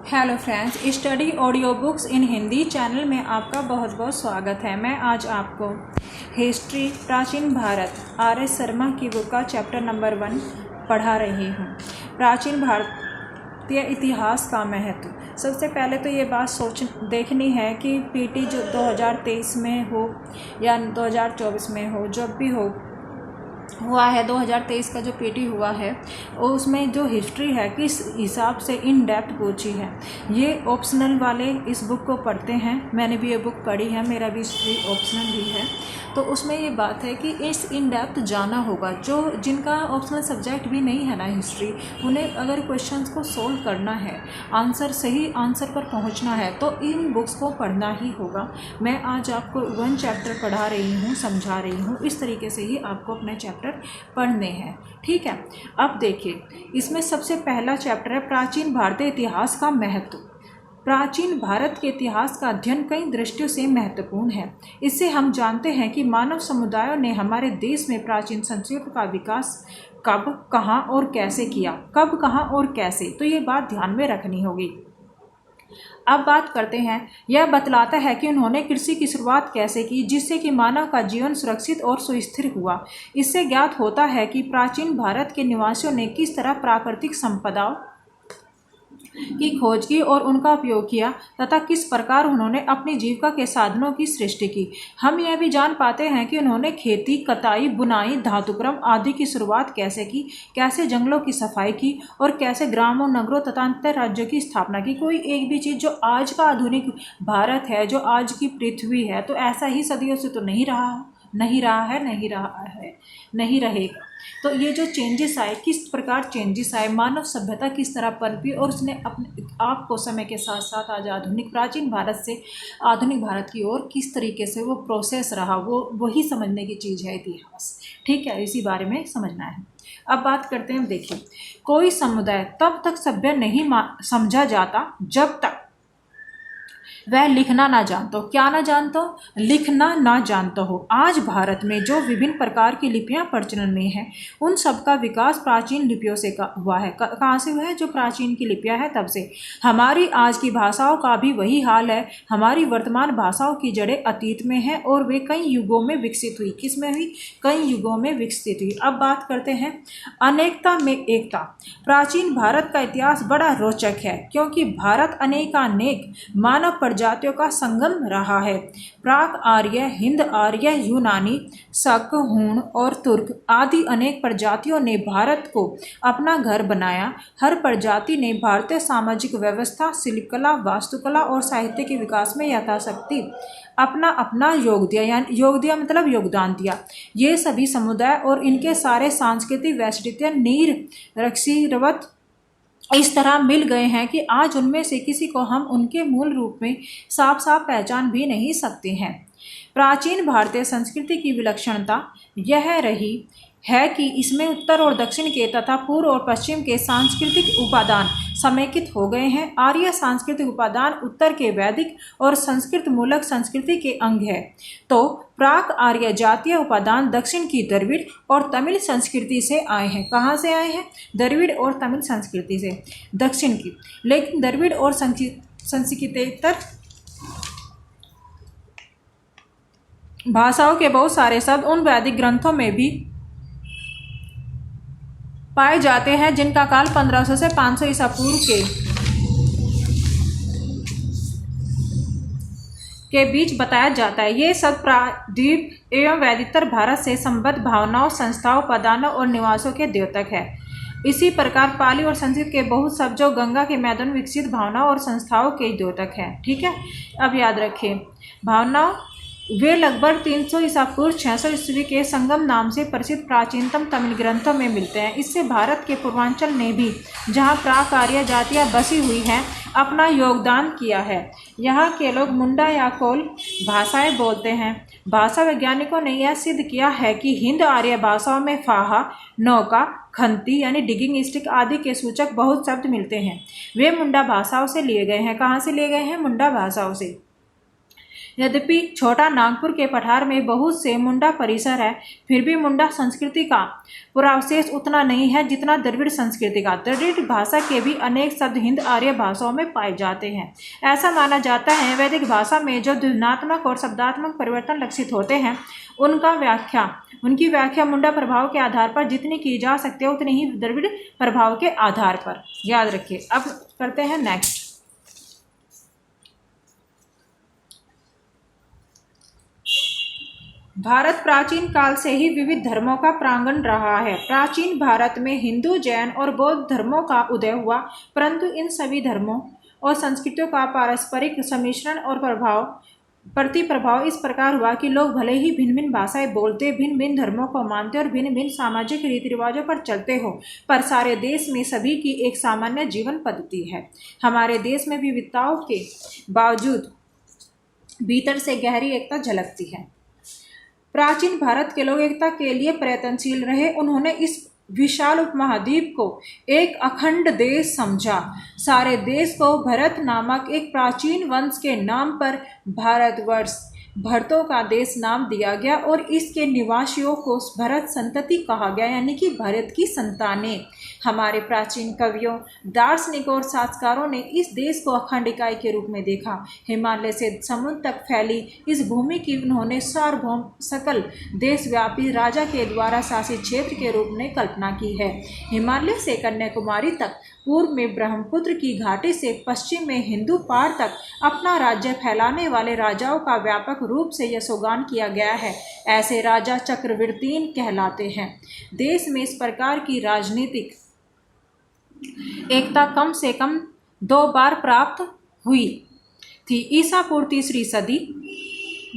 Hello friends, study audio books इन Hindi channel में आपका बहुत बहुत स्वागत है। मैं आज आपको हिस्ट्री प्राचीन भारत आर.एस. शर्मा की बुक का चैप्टर नंबर 1 पढ़ा रही हूँ। प्राचीन भारतीय इतिहास का महत्व। सबसे पहले तो ये बात देखनी है कि पीटी जो 2023 में हो या 2024 में हो, जब भी हुआ है 2023 का जो पीटी हुआ है उसमें जो हिस्ट्री है किस हिसाब से इन डेप्थ पूछी है। ये ऑप्शनल वाले इस बुक को पढ़ते हैं, मैंने भी ये बुक पढ़ी है, मेरा भी हिस्ट्री ऑप्शनल ही है। तो उसमें ये बात है कि इस इन डेप्थ जाना होगा। जो जिनका ऑप्शनल सब्जेक्ट भी नहीं है ना हिस्ट्री, उन्हें अगर क्वेश्चंस को सोल्व करना है, सही आंसर पर पहुंचना है, तो इन बुक्स को पढ़ना ही होगा। मैं आज आपको 1 चैप्टर पढ़ा रही हूँ, समझा रही हूँ। इस तरीके से ही आपको अपने चैप्टर पढ़ने हैं, ठीक है। अब देखिए, इसमें सबसे पहला चैप्टर है प्राचीन भारतीय इतिहास का महत्व। प्राचीन भारत के इतिहास का अध्ययन कई दृष्टियों से महत्वपूर्ण है। इससे हम जानते हैं कि मानव समुदायों ने हमारे देश में प्राचीन संस्कृति का विकास कब, कहाँ और कैसे किया। कब, कहाँ और कैसे, तो ये बात ध्यान में रखनी होगी। अब बात करते हैं, यह बतलाता है कि उन्होंने कृषि की शुरुआत कैसे की, जिससे कि मानव का जीवन सुरक्षित और सुस्थिर हुआ। इससे ज्ञात होता है कि प्राचीन भारत के निवासियों ने किस तरह प्राकृतिक संपदाओं की खोज की और उनका उपयोग किया तथा किस प्रकार उन्होंने अपनी जीविका के साधनों की सृष्टि की। हम यह भी जान पाते हैं कि उन्होंने खेती, कताई, बुनाई, धातुक्रम आदि की शुरुआत कैसे की, कैसे जंगलों की सफाई की और कैसे ग्रामों, नगरों तथा अंतर राज्यों की स्थापना की। कोई एक भी चीज़ जो आज का आधुनिक भारत है, जो आज की पृथ्वी है, तो ऐसा ही सदियों से तो नहीं रहेगा। तो ये जो चेंजेस आए, किस प्रकार चेंजेस आए, मानव सभ्यता किस तरह पनपी और उसने अपने आप को समय के साथ साथ आज आधुनिक प्राचीन भारत से आधुनिक भारत की ओर किस तरीके से वो प्रोसेस रहा, वो वही समझने की चीज़ है इतिहास, ठीक है। इसी बारे में समझना है। अब बात करते हैं, देखिए, कोई समुदाय तब तक सभ्य नहीं समझा जाता जब तक वह लिखना ना जानता हो। क्या ना जानता हो? लिखना ना जानता हो। आज भारत में जो विभिन्न प्रकार की लिपियां प्रचलन में हैं, उन सब का विकास प्राचीन लिपियों से हुआ है। कहाँ से हुआ है? जो प्राचीन की लिपियां हैं तब से। हमारी आज की भाषाओं का भी वही हाल है। हमारी वर्तमान भाषाओं की जड़ें अतीत में हैं और वे कई युगों में विकसित हुई। किसमें हुई? कई युगों में विकसित हुई। अब बात करते हैं अनेकता में एकता। प्राचीन भारत का इतिहास बड़ा रोचक है, क्योंकि भारत अनेकानेक मानव प्रजातियों का संगम रहा है। प्राक आर्य, हिंद आर्य, यूनानी, शक, हूण और तुर्क आदि अनेक प्रजातियों ने भारत को अपना घर बनाया। हर प्रजाति ने भारतीय सामाजिक व्यवस्था, शिल्पकला, वास्तुकला और साहित्य के विकास में यथाशक्ति अपना अपना योग दिया मतलब योगदान दिया। ये सभी समुदाय और इनके सारे सांस्कृतिक वैशिष्ट्य निरक्षीरवत इस तरह मिल गए हैं कि आज उनमें से किसी को हम उनके मूल रूप में साफ साफ पहचान भी नहीं सकते हैं। प्राचीन भारतीय संस्कृति की विलक्षणता यह रही है कि इसमें उत्तर और दक्षिण के तथा पूर्व और पश्चिम के सांस्कृतिक उपादान समेकित हो गए हैं। आर्य सांस्कृतिक उपादान उत्तर के वैदिक और संस्कृत मूलक संस्कृति के अंग है, तो प्राक आर्य जातीय उपादान दक्षिण की द्रविड़ और तमिल संस्कृति से आए हैं। कहाँ से आए हैं? द्रविड़ और तमिल संस्कृति से, दक्षिण की। लेकिन द्रविड़ और संस्कृतेतर भाषाओं के बहुत सारे शब्द उन वैदिक ग्रंथों में भी पाए जाते हैं जिनका काल 1500 से 500 ईसा पूर्व के बीच बताया जाता है। ये सब प्राद्वीप एवं वैदितर भारत से संबद्ध भावनाओं, संस्थाओं, उपादानों और निवासों के द्योतक है। इसी प्रकार पाली और संस्कृत के बहुत शब्द जो गंगा के मैदान में विकसित भावनाओं और संस्थाओं के द्योतक है, ठीक है। अब याद रखिए, भावनाओं वे लगभग 300 ईसा पूर्व 600 ईस्वी के संगम नाम से प्रसिद्ध प्राचीनतम तमिल ग्रंथों में मिलते हैं। इससे भारत के पूर्वांचल ने भी, जहाँ प्राक आर्य जातियाँ बसी हुई हैं, अपना योगदान किया है। यहाँ के लोग मुंडा या कोल भाषाएं बोलते हैं। भाषा वैज्ञानिकों ने यह सिद्ध किया है कि हिंद आर्य भाषाओं में फाहा, नौका, खंती यानी डिगिंग स्टिक आदि के सूचक बहुत शब्द मिलते हैं। वे मुंडा भाषाओं से लिए गए हैं। कहाँ से लिए गए हैं? मुंडा भाषाओं से। यद्यपि छोटा नागपुर के पठार में बहुत से मुंडा परिसर है, फिर भी मुंडा संस्कृति का पुरावशेष उतना नहीं है जितना द्रविड़ संस्कृति का। द्रविड़ भाषा के भी अनेक शब्द हिंद आर्य भाषाओं में पाए जाते हैं। ऐसा माना जाता है वैदिक भाषा में जो ध्वन्यात्मक और शब्दात्मक परिवर्तन लक्षित होते हैं उनकी व्याख्या मुंडा प्रभाव के आधार पर जितनी की जा सकती है उतनी ही द्रविड़ प्रभाव के आधार पर। याद रखिए। अब करते हैं नेक्स्ट। भारत प्राचीन काल से ही विविध धर्मों का प्रांगण रहा है। प्राचीन भारत में हिंदू, जैन और बौद्ध धर्मों का उदय हुआ, परंतु इन सभी धर्मों और संस्कृतियों का पारस्परिक सम्मिश्रण और प्रतिप्रभाव इस प्रकार हुआ कि लोग भले ही भिन्न भिन्न भाषाएं बोलते, भिन्न भिन्न धर्मों को मानते और भिन्न भिन्न सामाजिक रीति रिवाजों पर चलते हो, पर सारे देश में सभी की एक सामान्य जीवन पद्धति है। हमारे देश में विविधताओं के बावजूद भीतर से गहरी एकता झलकती है। प्राचीन भारत के लोग एकता के लिए प्रयत्नशील रहे। उन्होंने इस विशाल उपमहाद्वीप को एक अखंड देश समझा। सारे देश को भरत नामक एक प्राचीन वंश के नाम पर भारतवर्ष, भरतों का देश नाम दिया गया और इसके निवासियों को भरत संतति कहा गया, यानी कि भारत की संतानें। हमारे प्राचीन कवियों, दार्शनिकों और शास्त्रकारों ने इस देश को अखंड इकाई के रूप में देखा। हिमालय से समुद्र तक फैली इस भूमि की उन्होंने सार्वभौम सकल देशव्यापी राजा के द्वारा शासित क्षेत्र के रूप में कल्पना की है। हिमालय से कन्याकुमारी तक, पूर्व में ब्रह्मपुत्र की घाटी से पश्चिम में हिंदू पार तक अपना राज्य फैलाने वाले राजाओं का व्यापक रूप से यशोगान किया गया है। ऐसे राजा चक्रवर्तीन कहलाते हैं। देश में इस प्रकार की राजनीतिक एकता कम से कम 2 बार प्राप्त हुई थी। ईसा पूर्व 3री सदी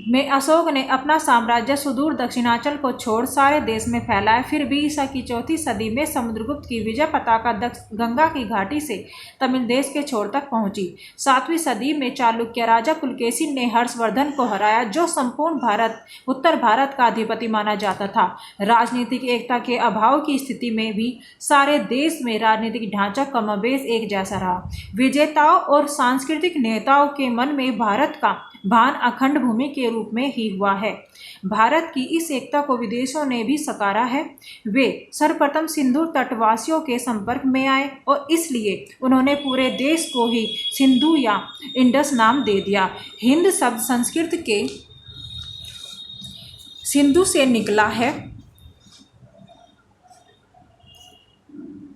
में अशोक ने अपना साम्राज्य सुदूर दक्षिणांचल को छोड़ सारे देश में फैलाया। फिर भी ईसा की 4वीं सदी में समुद्रगुप्त की विजय पताका गंगा की घाटी से तमिल देश के छोर तक पहुंची। 7वीं सदी में चालुक्य राजा पुलकेशी ने हर्षवर्धन को हराया, जो संपूर्ण उत्तर भारत का अधिपति माना जाता था। राजनीतिक एकता के अभाव की स्थिति में भी सारे देश में राजनीतिक ढांचा कमोबेश एक जैसा रहा। विजेताओं और सांस्कृतिक नेताओं के मन में भारत का भान अखंड भूमि के रूप में ही हुआ है। भारत की इस एकता को विदेशों ने भी सकारा है। वे सर्वप्रथम सिंधु तटवासियों के संपर्क में आए और इसलिए उन्होंने पूरे देश को ही सिंधु या इंडस नाम दे दिया। हिंद शब्द संस्कृत के सिंधु से निकला है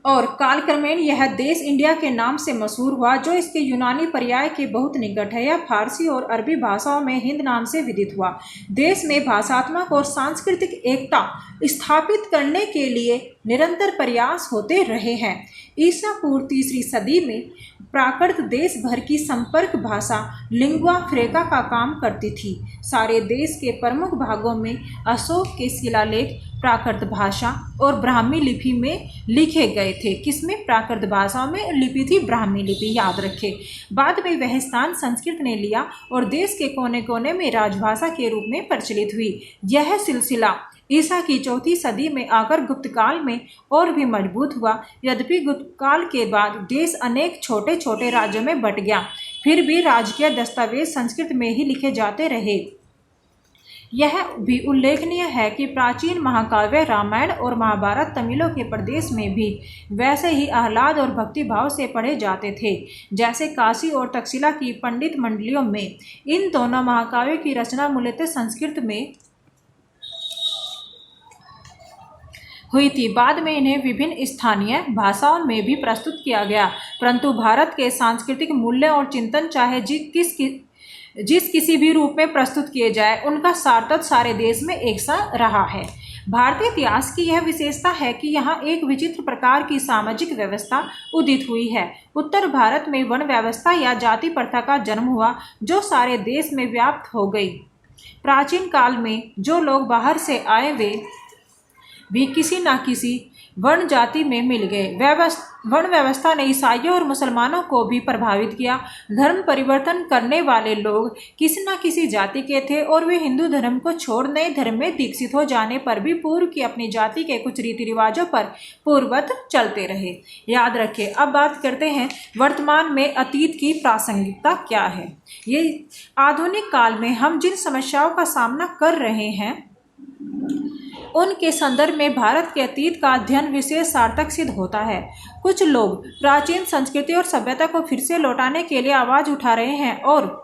और कालक्रमेण यह देश इंडिया के नाम से मशहूर हुआ, जो इसके यूनानी पर्याय के बहुत निकट है। यह फारसी और अरबी भाषाओं में हिंद नाम से विदित हुआ। देश में भाषात्मक और सांस्कृतिक एकता स्थापित करने के लिए निरंतर प्रयास होते रहे हैं। ईसा पूर्व 3री सदी में प्राकृत देश भर की संपर्क भाषा लिंगुआ फ्रेंका का काम करती थी। सारे देश के प्रमुख भागों में अशोक के शिलालेख प्राकृत भाषा और ब्राह्मी लिपि में लिखे गए थे। किसमें? प्राकृत भाषा में लिपि थी ब्राह्मी लिपि, याद रखें। बाद में वह स्थान संस्कृत ने लिया और देश के कोने कोने में राजभाषा के रूप में प्रचलित हुई। यह सिलसिला ईसा की 4वीं सदी में आकर गुप्त काल में और भी मजबूत हुआ। यद्यपि गुप्त काल के बाद देश अनेक छोटे छोटे राज्यों में बंट गया, फिर भी राजकीय दस्तावेज संस्कृत में ही लिखे जाते रहे। यह भी उल्लेखनीय है कि प्राचीन महाकाव्य रामायण और महाभारत तमिलों के प्रदेश में भी वैसे ही आह्लाद और भक्तिभाव से पढ़े जाते थे जैसे काशी और तक्षशिला की पंडित मंडलियों में। इन दोनों महाकाव्यों की रचना मूलतः संस्कृत में हुई थी। बाद में इन्हें विभिन्न स्थानीय भाषाओं में भी प्रस्तुत किया गया, परंतु भारत के सांस्कृतिक मूल्य और चिंतन चाहे जिस किसी भी रूप में प्रस्तुत किए जाए, उनका सार्थक सारे देश में एक सा रहा है। भारतीय इतिहास की यह विशेषता है कि यहाँ एक विचित्र प्रकार की सामाजिक व्यवस्था उदित हुई है। उत्तर भारत में वर्ण व्यवस्था या जाति प्रथा का जन्म हुआ, जो सारे देश में व्याप्त हो गई। प्राचीन काल में जो लोग बाहर से आए वे भी किसी न किसी वर्ण जाति में मिल गए। वर्ण व्यवस्था ने ईसाइयों और मुसलमानों को भी प्रभावित किया। धर्म परिवर्तन करने वाले लोग किसी न किसी जाति के थे और वे हिंदू धर्म को छोड़ नए धर्म में दीक्षित हो जाने पर भी पूर्व की अपनी जाति के कुछ रीति रिवाजों पर पूर्ववत चलते रहे। याद रखें। अब बात करते हैं वर्तमान में अतीत की प्रासंगिकता क्या है। ये आधुनिक काल में हम जिन समस्याओं का सामना कर रहे हैं उनके संदर्भ में भारत के अतीत का अध्ययन विशेष सार्थक सिद्ध होता है। कुछ लोग प्राचीन संस्कृति और सभ्यता को फिर से लौटाने के लिए आवाज उठा रहे हैं और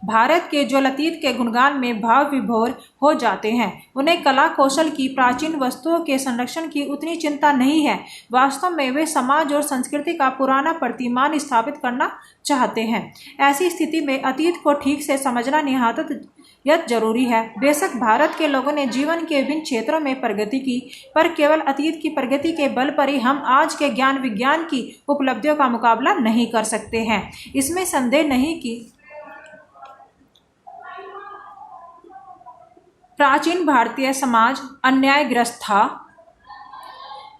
भारत के जो अतीत के गुणगान में भाव विभोर हो जाते हैं। उन्हें कला कौशल की प्राचीन वस्तुओं के संरक्षण की उतनी चिंता नहीं है। वास्तव में वे समाज और संस्कृति का पुराना प्रतिमान स्थापित करना चाहते हैं। ऐसी स्थिति में अतीत को ठीक से समझना निहायत जरूरी है। बेशक भारत के लोगों ने जीवन के विभिन्न क्षेत्रों में प्रगति की, पर केवल अतीत की प्रगति के बल पर ही हम आज के ज्ञान विज्ञान की उपलब्धियों का मुकाबला नहीं कर सकते हैं। इसमें संदेह नहीं कि प्राचीन भारतीय समाज अन्यायग्रस्त था।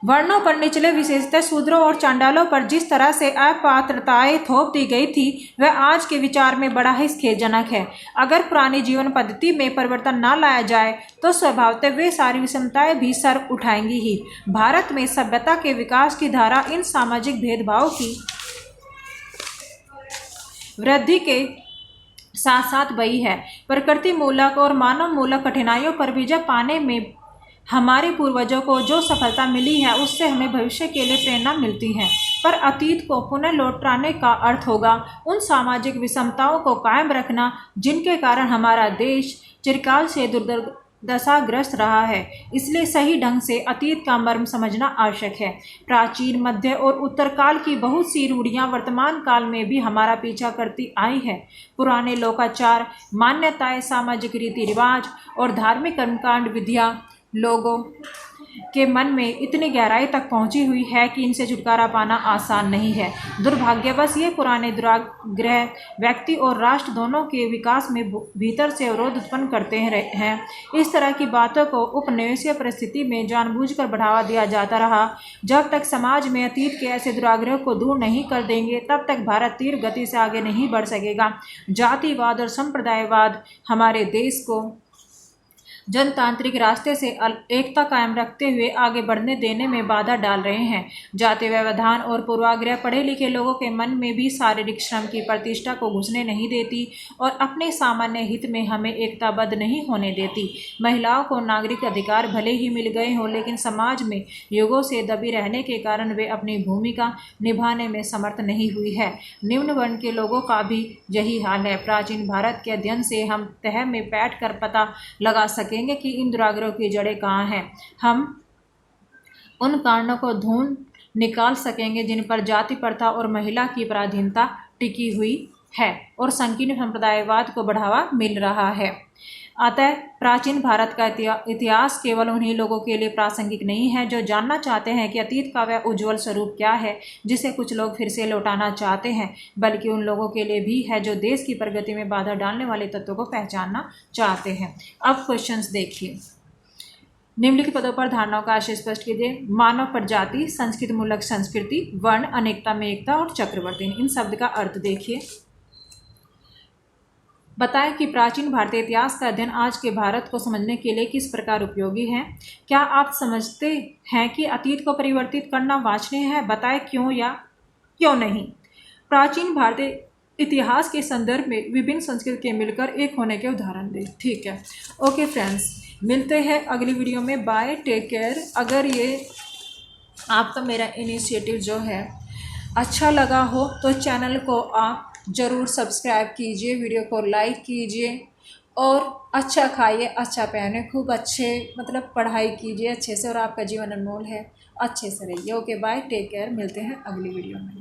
वर्णों पर निचले विशेषतः शूद्रों और चांडालों पर जिस तरह से अपात्रताएं थोप दी गई थी वह आज के विचार में बड़ा ही खेदजनक है। अगर पुरानी जीवन पद्धति में परिवर्तन न लाया जाए तो स्वभावतः वे सारी विषमताएं भी सर उठाएंगी ही। भारत में सभ्यता के विकास की धारा इन सामाजिक भेदभाव की वृद्धि के साथ साथ बही है। प्रकृति मूलक और मानव मूलक कठिनाइयों पर विजय पाने में हमारे पूर्वजों को जो सफलता मिली है उससे हमें भविष्य के लिए प्रेरणा मिलती है। पर अतीत को पुनः लौटाने का अर्थ होगा उन सामाजिक विषमताओं को कायम रखना जिनके कारण हमारा देश चिरकाल से दुर्दशाग्रस्त रहा है। इसलिए सही ढंग से अतीत का मर्म समझना आवश्यक है। प्राचीन, मध्य और उत्तर काल की बहुत सी रूढ़ियाँ वर्तमान काल में भी हमारा पीछा करती आई है। पुराने लोकाचार, मान्यताएं, सामाजिक रीति रिवाज और धार्मिक कर्मकांड विधियाँ लोगों के मन में इतनी गहराई तक पहुंची हुई है कि इनसे छुटकारा पाना आसान नहीं है। दुर्भाग्यवश ये पुराने दुराग्रह व्यक्ति और राष्ट्र दोनों के विकास में भीतर से अवरोध उत्पन्न करते हैं। इस तरह की बातों को उपनिवेशीय परिस्थिति में जानबूझकर बढ़ावा दिया जाता रहा। जब तक समाज में अतीत के ऐसे दुराग्रह को दूर नहीं कर देंगे तब तक भारत तीव्र गति से आगे नहीं बढ़ सकेगा। जातिवाद और संप्रदायवाद हमारे देश को जनतांत्रिक रास्ते से एकता कायम रखते हुए आगे बढ़ने देने में बाधा डाल रहे हैं। जाति व्यवधान और पूर्वाग्रह पढ़े लिखे लोगों के मन में भी शारीरिक श्रम की प्रतिष्ठा को घुसने नहीं देती और अपने सामान्य हित में हमें एकताबद्ध नहीं होने देती। महिलाओं को नागरिक अधिकार भले ही मिल गए हों लेकिन समाज में युगों से दबी रहने के कारण वे अपनी भूमिका निभाने में समर्थ नहीं हुई है। निम्न वर्ण के लोगों का भी यही हाल है। प्राचीन भारत के अध्ययन से हम तह में बैठ कर पता लगा सकेंगे कि इन दुराग्रहों की जड़ें कहाँ हैं। हम उन कारणों को ढूंढ निकाल सकेंगे जिन पर जाति प्रथा और महिला की पराधीनता टिकी हुई है और संकीर्ण संप्रदायवाद को बढ़ावा मिल रहा है। अतः प्राचीन भारत का इतिहास केवल उन्हीं लोगों के लिए प्रासंगिक नहीं है जो जानना चाहते हैं कि अतीत का वह उज्जवल स्वरूप क्या है जिसे कुछ लोग फिर से लौटाना चाहते हैं, बल्कि उन लोगों के लिए भी है जो देश की प्रगति में बाधा डालने वाले तत्वों को पहचानना चाहते हैं। अब क्वेश्चंस देखिए। निम्नलिखित पदों पर धारणाओं का आशय स्पष्ट कीजिए। मानव प्रजाति, संस्कृति मूलक संस्कृति, वर्ण, अनेकता में एकता और चक्रवर्ती। इन शब्द का अर्थ देखिए। बताएं कि प्राचीन भारतीय इतिहास का अध्ययन आज के भारत को समझने के लिए किस प्रकार उपयोगी है। क्या आप समझते हैं कि अतीत को परिवर्तित करना वांछनीय है? बताएं क्यों या क्यों नहीं। प्राचीन भारतीय इतिहास के संदर्भ में विभिन्न संस्कृति के मिलकर एक होने के उदाहरण दें। ठीक है, ओके फ्रेंड्स, मिलते हैं अगली वीडियो में। Bye, take care. अगर ये आपका मेरा इनिशिएटिव जो है अच्छा लगा हो तो चैनल को आप ज़रूर सब्सक्राइब कीजिए, वीडियो को लाइक कीजिए और अच्छा खाइए, अच्छा पहने, खूब अच्छे पढ़ाई कीजिए अच्छे से और आपका जीवन अनमोल है, अच्छे से रहिए। Okay bye, take care. मिलते हैं अगली वीडियो में।